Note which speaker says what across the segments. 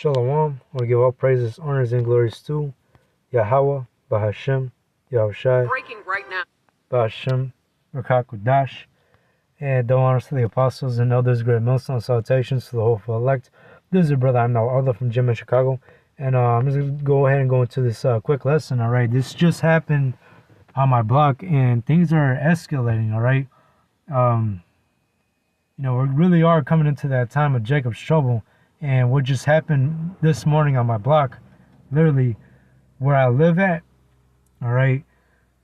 Speaker 1: Shalom. I want to give all praises, honors, and glories to Yahweh, Bahashem, Yahushai,
Speaker 2: Breaking right now.
Speaker 1: Bahashem, Rakakudash, and all honors to the apostles and elders, great Muslim salutations to the hopeful elect. This is your brother, I'm now Arthur from Jim in Chicago, and I'm just going to go ahead and go into this quick lesson, all right? This just happened on my block, and things are escalating, all right? We really are coming into that time of Jacob's trouble. And what just happened this morning on my block, literally where I live at, all right,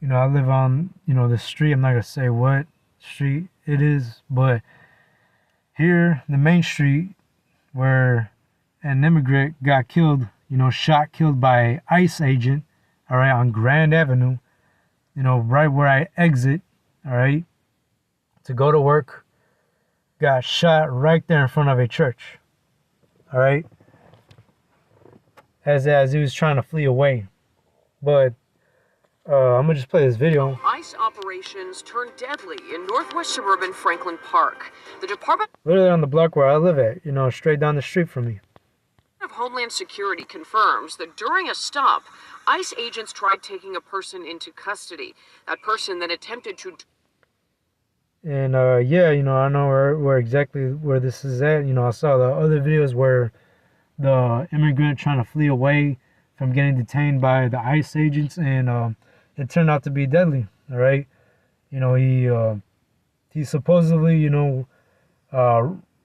Speaker 1: I live on, the street. I'm not going to say what street it is, but here, the main street where an immigrant got killed, killed by an ICE agent, all right, on Grand Avenue, right where I exit, all right, to go to work, got shot right there in front of a church. All right, as he was trying to flee away, but I'm gonna just play this video.
Speaker 2: ICE operations turned deadly in northwest suburban Franklin Park. The Department
Speaker 1: Literally on the block where I live at, straight down the street from me.
Speaker 2: of Homeland Security confirms that during a stop, ICE agents tried taking a person into custody. That person then attempted to.
Speaker 1: And I know where exactly where this is at. I saw the other videos where the immigrant trying to flee away from getting detained by the ICE agents, and it turned out to be deadly. All right, he supposedly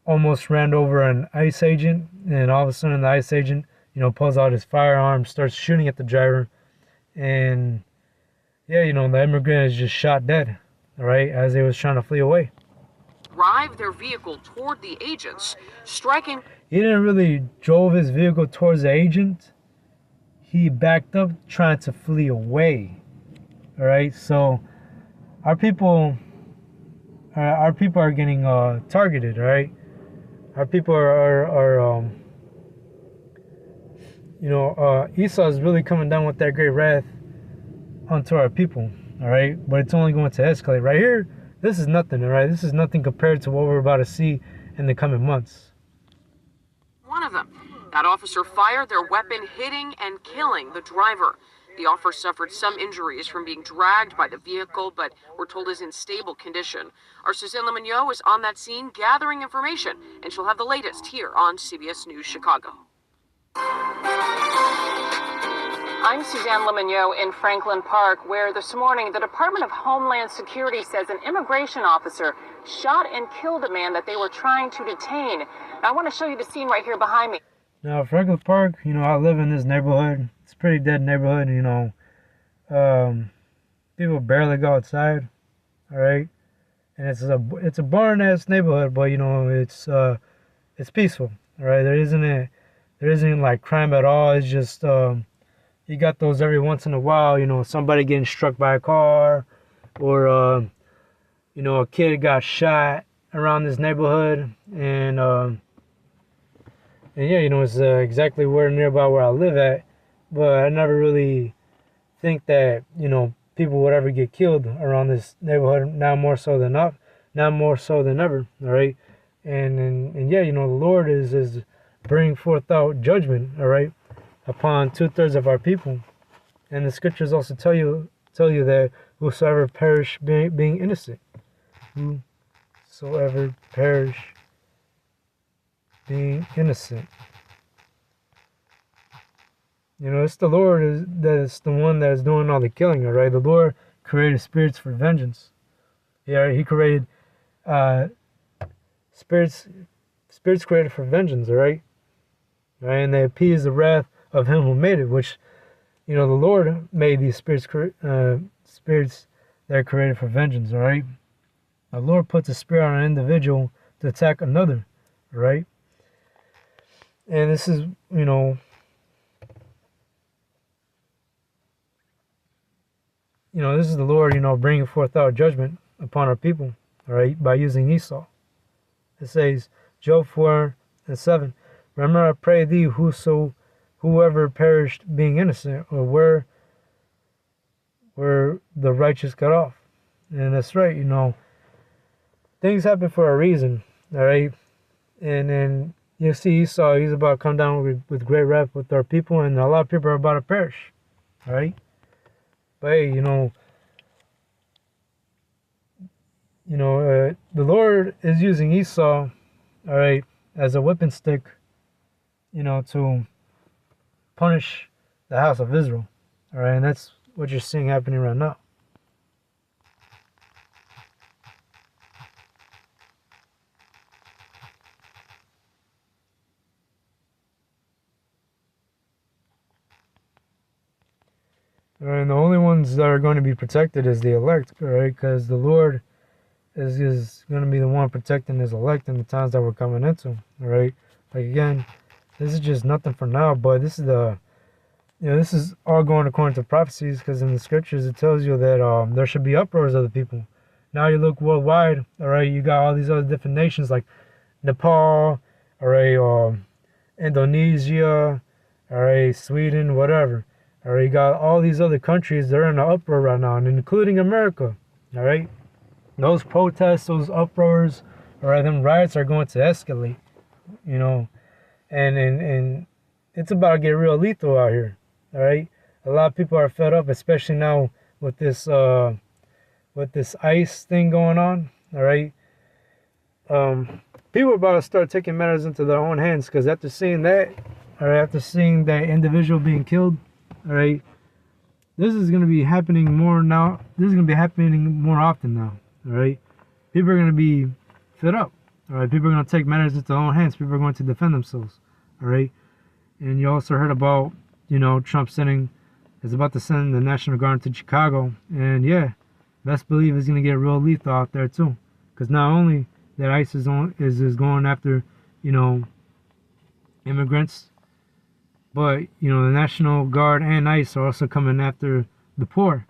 Speaker 1: almost ran over an ICE agent, and all of a sudden the ICE agent pulls out his firearm, starts shooting at the driver, and the immigrant is just shot dead. All right, as they was trying to flee away.
Speaker 2: Drive their vehicle toward the agents, striking.
Speaker 1: He didn't really drove his vehicle towards the agent. He backed up trying to flee away. All right, so our people are getting targeted. All right, our people are Esau is really coming down with that great wrath onto our people. All right, but it's only going to escalate. Right here, this is nothing. All right, this is nothing compared to what we're about to see in the coming months.
Speaker 2: One of them. That officer fired their weapon, hitting and killing the driver. The officer suffered some injuries from being dragged by the vehicle, but we're told is in stable condition. Our Suzanne Lemonnier is on that scene gathering information, and she'll have the latest here on CBS News Chicago. I'm Suzanne Lemonnier in Franklin Park, where this morning the Department of Homeland Security says an immigration officer shot and killed a man that they were trying to detain. Now, I want to show you the scene right here behind me.
Speaker 1: Now, Franklin Park, I live in this neighborhood. It's a pretty dead neighborhood, people barely go outside, all right? And it's a barn-ass neighborhood, but, it's peaceful, all right? There isn't like crime at all. It's just, you got those every once in a while, somebody getting struck by a car, or, a kid got shot around this neighborhood, and it's exactly nearby where I live at, but I never really think that, people would ever get killed around this neighborhood, now more so than ever, all right? And the Lord is bringing forth out judgment, all right, upon 2/3 of our people. And the scriptures also tell you that whosoever perish being innocent. Whosoever perish being innocent. It's the Lord that's the one that is doing all the killing, all right? The Lord created spirits for vengeance. Yeah, he created spirits created for vengeance, all right? And they appease the wrath of him who made it, which, the Lord made these spirits that are created for vengeance, all right? The Lord puts a spirit on an individual to attack another, right? And this is, this is the Lord, bringing forth our judgment upon our people, all right, by using Esau. It says, Job 4:7, remember, I pray thee, whoever perished being innocent, or where the righteous got off. And that's right, things happen for a reason, all right? And then, you see Esau, he's about to come down with great wrath with our people, and a lot of people are about to perish. All right? But hey, the Lord is using Esau, all right, as a whipping stick, to punish the house of Israel. All right, and that's what you're seeing happening right now. All right, and the only ones that are going to be protected is the elect, all right, because the Lord is going to be the one protecting his elect in the times that we're coming into, all right? Like, again, this is just nothing for now, but this is this is all going according to prophecies, because in the scriptures it tells you that there should be uproars of the people. Now you look worldwide, all right, you got all these other different nations like Nepal, all right, Indonesia, all right, Sweden, whatever. All right, you got all these other countries, they're in an uproar right now, and including America, all right? Those protests, those uproars, all right, them riots are going to escalate, and it's about to get real lethal out here, all right? A lot of people are fed up, especially now with this ICE thing going on, all right? People are about to start taking matters into their own hands, because after seeing that, all right, after seeing that individual being killed, all right, this is going to be happening more now. This is going to be happening more often now, all right? People are going to be fed up, all right? People are going to take matters into their own hands. People are going to defend themselves, all right? And you also heard about, Trump is about to send the National Guard to Chicago. And yeah, best believe it's going to get real lethal out there too. Because not only that ICE is going after, immigrants, but, the National Guard and ICE are also coming after the poor.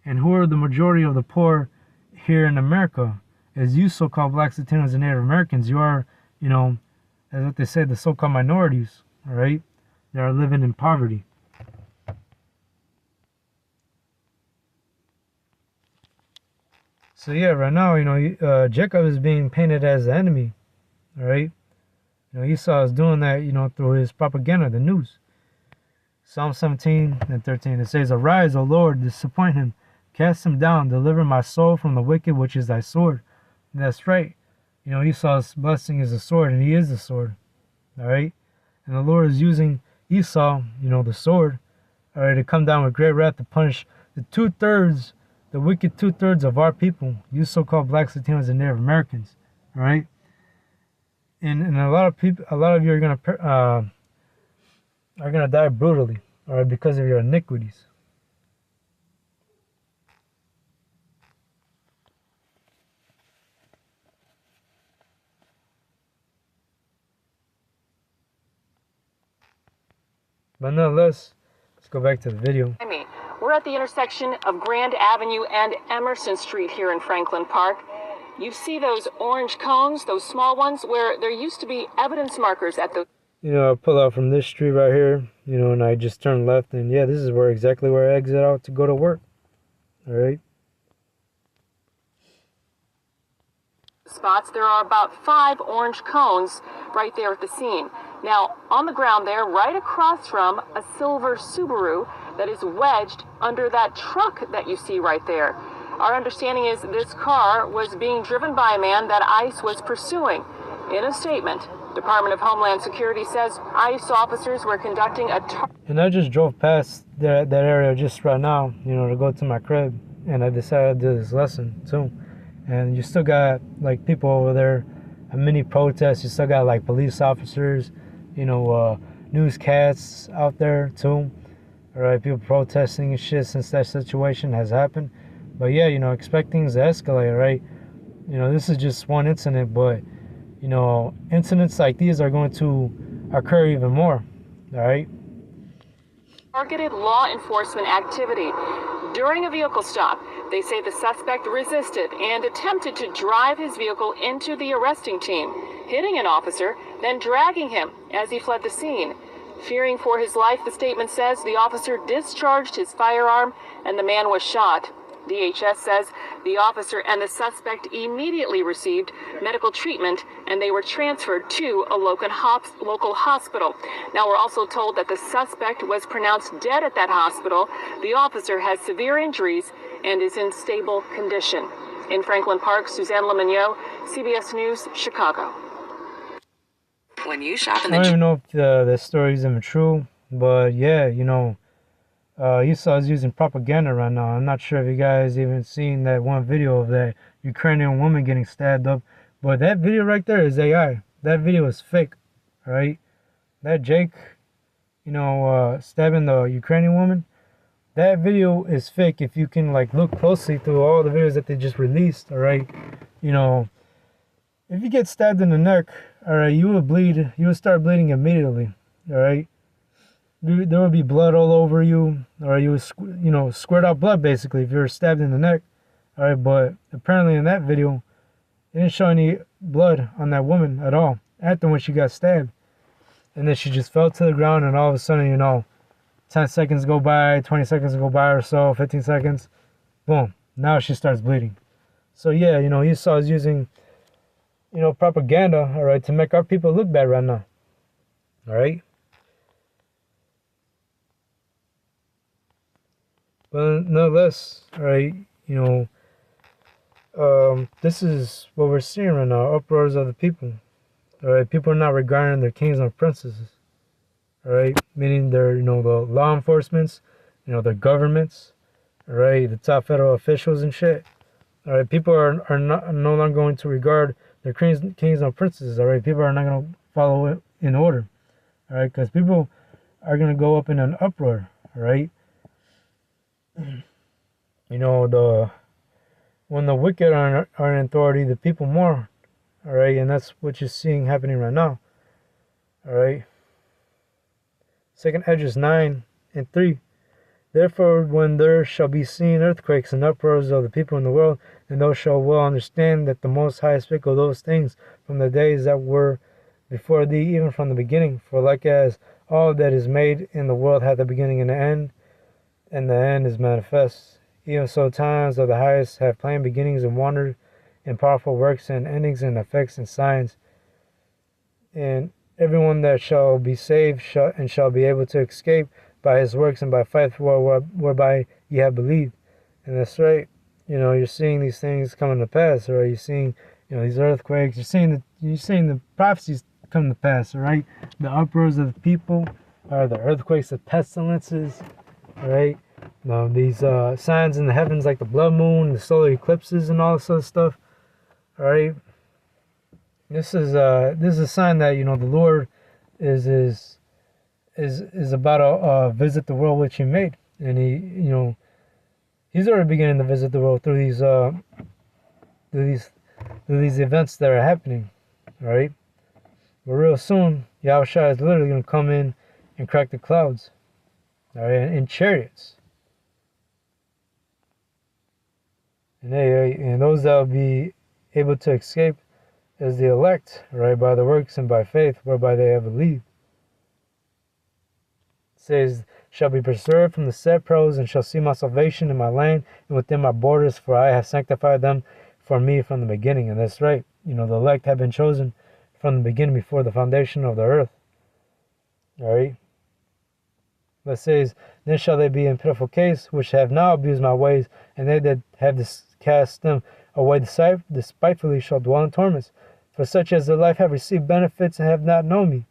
Speaker 1: And who are the majority of the poor here in America? As you so-called blacks, Latinos, and Native Americans, you are, as what they say, the so-called minorities, all right? That are living in poverty. So yeah, right now, Jacob is being painted as the enemy, all right? Esau is doing that, through his propaganda, the news. Psalm 17 and 13, it says, "Arise, O Lord, disappoint him. Cast him down, deliver my soul from the wicked, which is thy sword." And that's right. Esau's blessing is a sword, and he is the sword. All right? And the Lord is using Esau, the sword, all right, to come down with great wrath to punish the wicked 2/3 of our people, you so-called blacks, Latinos, and Native Americans. All right? And a lot of you are gonna die brutally, all right, because of your iniquities. But nonetheless, let's go back to the video.
Speaker 2: We're at the intersection of Grand Avenue and Emerson Street here in Franklin Park. You see those orange cones, those small ones, where there used to be evidence markers at the...
Speaker 1: I pull out from this street right here, and I just turn left, and yeah, this is exactly where I exit out to go to work. All right?
Speaker 2: Spots, there are about 5 orange cones right there at the scene. Now, on the ground there, right across from a silver Subaru that is wedged under that truck that you see right there. Our understanding is this car was being driven by a man that ICE was pursuing. In a statement, Department of Homeland Security says ICE officers were conducting a...
Speaker 1: And I just drove past that area just right now, to go to my crib. And I decided to do this lesson, too. And you still got, like, people over there, a mini protest. You still got, like, police officers, newscasts out there, too. All right, people protesting and shit since that situation has happened. But yeah, expect things to escalate, right? This is just one incident, but, incidents like these are going to occur even more, all right?
Speaker 2: Targeted law enforcement activity. During a vehicle stop, they say the suspect resisted and attempted to drive his vehicle into the arresting team, hitting an officer, then dragging him as he fled the scene. Fearing for his life, the statement says the officer discharged his firearm and the man was shot.
Speaker 3: DHS says the officer and the suspect immediately received medical treatment and they were transferred to a local hospital. Now, we're also told that the suspect was pronounced dead at that hospital. The officer has severe injuries and is in stable condition. In Franklin Park, Suzanne Lemignot, CBS News, Chicago.
Speaker 2: When you shop in
Speaker 1: I don't even know if the story is even true, but yeah, Esau is using propaganda right now. I'm not sure if you guys even seen that one video of that Ukrainian woman getting stabbed up, but that video right there is AI. That video is fake, right? That Jake, stabbing the Ukrainian woman, that video is fake. If you can look closely through all the videos that they just released, all right, if you get stabbed in the neck, all right, you will bleed. You will start bleeding immediately, all right. There will be blood all over you, or you will, squirt out blood basically if you're stabbed in the neck, all right. But apparently in that video, it didn't show any blood on that woman at all after when she got stabbed, and then she just fell to the ground, and all of a sudden, 10 seconds go by, 20 seconds go by or so, 15 seconds, boom, now she starts bleeding. So yeah, Esau is using, propaganda, all right, to make our people look bad right now, all right. But nonetheless, all right, this is what we're seeing right now, uproars of the people, all right. People are not regarding their kings and princesses. All right, meaning they're, the law enforcements, their governments, all right, the top federal officials and shit. All right, people are no longer going to regard their kings and princesses. All right, people are not going to follow it in order. All right, because people are going to go up in an uproar. All right, when the wicked are in authority, the people mourn. All right, and that's what you're seeing happening right now. All right. 2nd Esdras 9:3. Therefore, when there shall be seen earthquakes and uproars of the people in the world, and thou shalt well understand that the Most High spake of those things from the days that were before thee, even from the beginning. For like as all that is made in the world hath a beginning and the end is manifest, even so times of the highest have plain beginnings and wonders and powerful works and endings and effects and signs. And everyone that shall be saved shall be able to escape by his works and by faith whereby ye have believed. And that's right. You're seeing these things coming to pass, or you're seeing, these earthquakes. You're seeing the prophecies come to pass, all right? The uproars of the people, or the earthquakes, the pestilences, all right? These signs in the heavens like the blood moon, the solar eclipses, and all this other stuff, all right? This is a sign that the Lord is about to visit the world which He made, and He's already beginning to visit the world through these events that are happening, all right. But real soon, Yahushua is literally going to come in and crack the clouds, all right, in chariots, and those that will be able to escape as the elect, right, by the works and by faith, whereby they have believed. It says, shall be preserved from the set pros, and shall see my salvation in my land and within my borders, for I have sanctified them for me from the beginning. And that's right. The elect have been chosen from the beginning, before the foundation of the earth. All right. It says, then shall they be in pitiful case, which have now abused my ways, and they that have cast them away despitefully shall dwell in torments. For such as their life have received benefits and have not known me,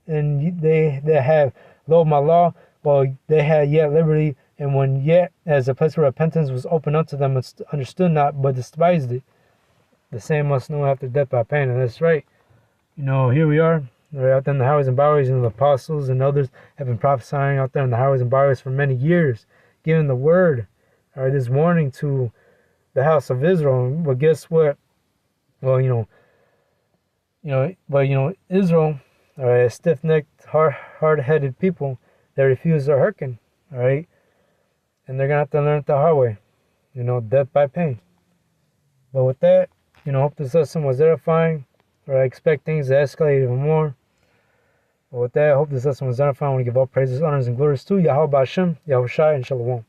Speaker 1: and they that have loathed my law, while they had yet liberty, and when yet as a place of repentance was opened unto them, understood not, but despised it, the same must know after death by pain. And that's right. Here we are, right out there in the highways and byways, and the apostles and others have been prophesying out there in the highways and byways for many years, giving the word, all right, this warning to the house of Israel. But guess what? Well, Israel, all right, a stiff-necked, hard-headed people that refuse to hearken, all right, and they're gonna have to learn it the hard way, death by pain. But with that, hope this lesson was edifying, or I expect things to escalate even more. But with that, I hope this lesson was edifying. I want to give all praises, honors, and glories to Yahweh Ba'Shem, Yahushai, and Shalom.